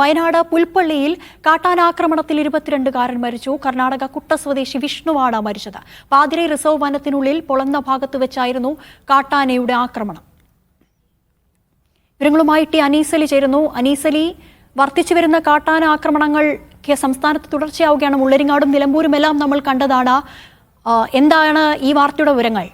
വയനാട് പുൽപ്പള്ളിയിൽ കാട്ടാനാക്രമണത്തിൽ 22കാരൻ മരിച്ചു. കർണാടക കുട്ട സ്വദേശി വിഷ്ണുവാണ് മരിച്ചത്. പാതിരി റിസർവ് വനത്തിനുള്ളിൽ പൊളന്ന ഭാഗത്ത് വെച്ചായിരുന്നു കാട്ടാനയുടെ ആക്രമണം. വിവരങ്ങളുമായി ടി അനീസലി ചേരുന്നു. അനീസലി, വർദ്ധിച്ചുവരുന്ന കാട്ടാന ആക്രമണങ്ങൾക്ക് സംസ്ഥാനത്ത് തുടർച്ചയാവുകയാണ്. മുള്ളരിങ്ങാടും നിലമ്പൂരും എല്ലാം നമ്മൾ കണ്ടതാണ്. എന്താണ് ഈ വാർത്തയുടെ വിവരങ്ങൾ?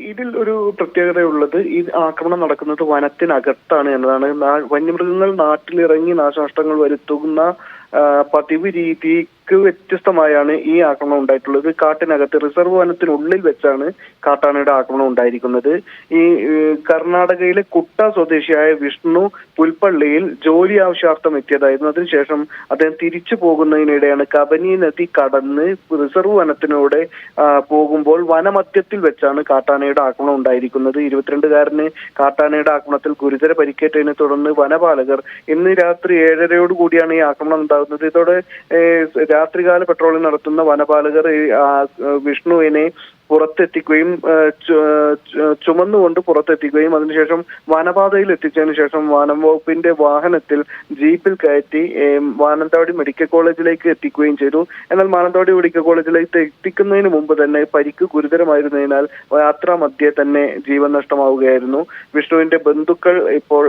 ഇതിൽ ഒരു പ്രത്യേകതയുള്ളത്, ഈ ആക്രമണം നടക്കുന്നത് വനത്തിനകത്താണ് എന്നതാണ്. വന്യമൃഗങ്ങൾ നാട്ടിലിറങ്ങി നാശനഷ്ടങ്ങൾ വരുത്തുന്ന പതിവ് രീതിക്ക് വ്യത്യസ്തമായാണ് ഈ ആക്രമണം ഉണ്ടായിട്ടുള്ളത്. കാട്ടിനകത്ത് റിസർവ് വനത്തിനുള്ളിൽ വെച്ചാണ് കാട്ടാനയുടെ ആക്രമണം ഉണ്ടായിരിക്കുന്നത്. ഈ കർണാടകയിലെ കുട്ട സ്വദേശിയായ വിഷ്ണു പുൽപ്പള്ളിയിൽ ജോലി ആവശ്യാർത്ഥം എത്തിയതായിരുന്നു. അതിനുശേഷം അദ്ദേഹം തിരിച്ചു പോകുന്നതിനിടെയാണ് കബനി നദി കടന്ന് റിസർവ് വനത്തിലൂടെ പോകുമ്പോൾ വനമധ്യത്തിൽ വെച്ചാണ് കാട്ടാനയുടെ ആക്രമണം ഉണ്ടായിരിക്കുന്നത്. 22കാരന് കാട്ടാനയുടെ ആക്രമണത്തിൽ ഗുരുതര പരിക്കേറ്റതിനെ തുടർന്ന് വനപാലകർ ഇന്ന് രാത്രി 7:30 കൂടിയാണ് ഈ ആക്രമണം ഉണ്ടാകുന്നത്. ഇതോടെ രാത്രികാല പെട്രോളിംഗ് നടത്തുന്ന വനപാലകർ വിഷ്ണുവിനെ പുറത്തെത്തിക്കുകയും ചുമന്നുകൊണ്ട് പുറത്തെത്തിക്കുകയും അതിനുശേഷം വനപാതയിൽ എത്തിച്ചതിനു ശേഷം വനം വകുപ്പിന്റെ വാഹനത്തിൽ ജീപ്പിൽ കയറ്റി മാനന്തവാടി മെഡിക്കൽ കോളേജിലേക്ക് എത്തിക്കുകയും ചെയ്തു. എന്നാൽ മാനന്തവാടി മെഡിക്കൽ കോളേജിലേക്ക് എത്തിക്കുന്നതിന് മുമ്പ് തന്നെ പരിക്ക് ഗുരുതരമായിരുന്നതിനാൽ യാത്രാ മധ്യേ തന്നെ ജീവൻ നഷ്ടമാവുകയായിരുന്നു. വിഷ്ണുവിന്റെ ബന്ധുക്കൾ ഇപ്പോൾ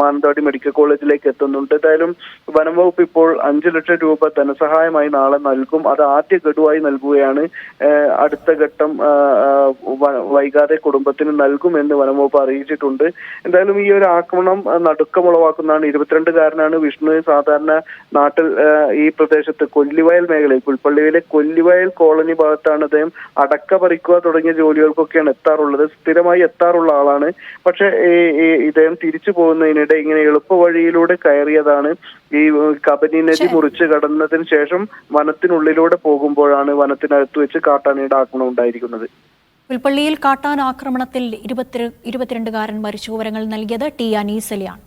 മാനന്തവാടി മെഡിക്കൽ കോളേജിലേക്ക് എത്തുന്നുണ്ട്. എന്തായാലും വനം വകുപ്പ് ഇപ്പോൾ 5 ലക്ഷം രൂപ ധനസഹായമായി നാളെ നൽകും. അത് ആദ്യ ഗഡുവായി നൽകുകയാണ്. അടുത്ത ഘട്ടം വൈകാതെ കുടുംബത്തിന് നൽകുമെന്ന് വനംവകുപ്പ് അറിയിച്ചിട്ടുണ്ട്. എന്തായാലും ഈ ഒരു ആക്രമണം നടുക്കമുളവാക്കുന്നതാണ്. 22കാരനാണ് വിഷ്ണു. സാധാരണ നാട്ടിൽ ഈ പ്രദേശത്ത് കൊല്ലിവയൽ മേഖലയിൽ, പുൽപ്പള്ളിയിലെ കൊല്ലിവയൽ കോളനി ഭാഗത്താണ് അദ്ദേഹം അടക്ക പറിക്കുക തുടങ്ങിയ ജോലികൾക്കൊക്കെയാണ് എത്താറുള്ളത്. സ്ഥിരമായി എത്താറുള്ള ആളാണ്. പക്ഷെ ഇദ്ദേഹം തിരിച്ചു പോകുന്നതിനിടെ ഇങ്ങനെ എളുപ്പ വഴിയിലൂടെ കയറിയതാണ്. ഈ കബനി നദി മുറിച്ച് കടന്നതിന് ശേഷം വനത്തിനുള്ളിലൂടെ പോകുമ്പോഴാണ് വനത്തിനകത്ത് വെച്ച് കാട്ടാനയുടെ ആക്രമണം ഉണ്ടായിരിക്കുന്നത്. പുൽപ്പള്ളിയിൽ കാട്ടാന ആക്രമണത്തിൽ 22കാരൻ മരിച്ചു. വിവരങ്ങൾ നൽകിയത് ടി അനീസലിയാണ്.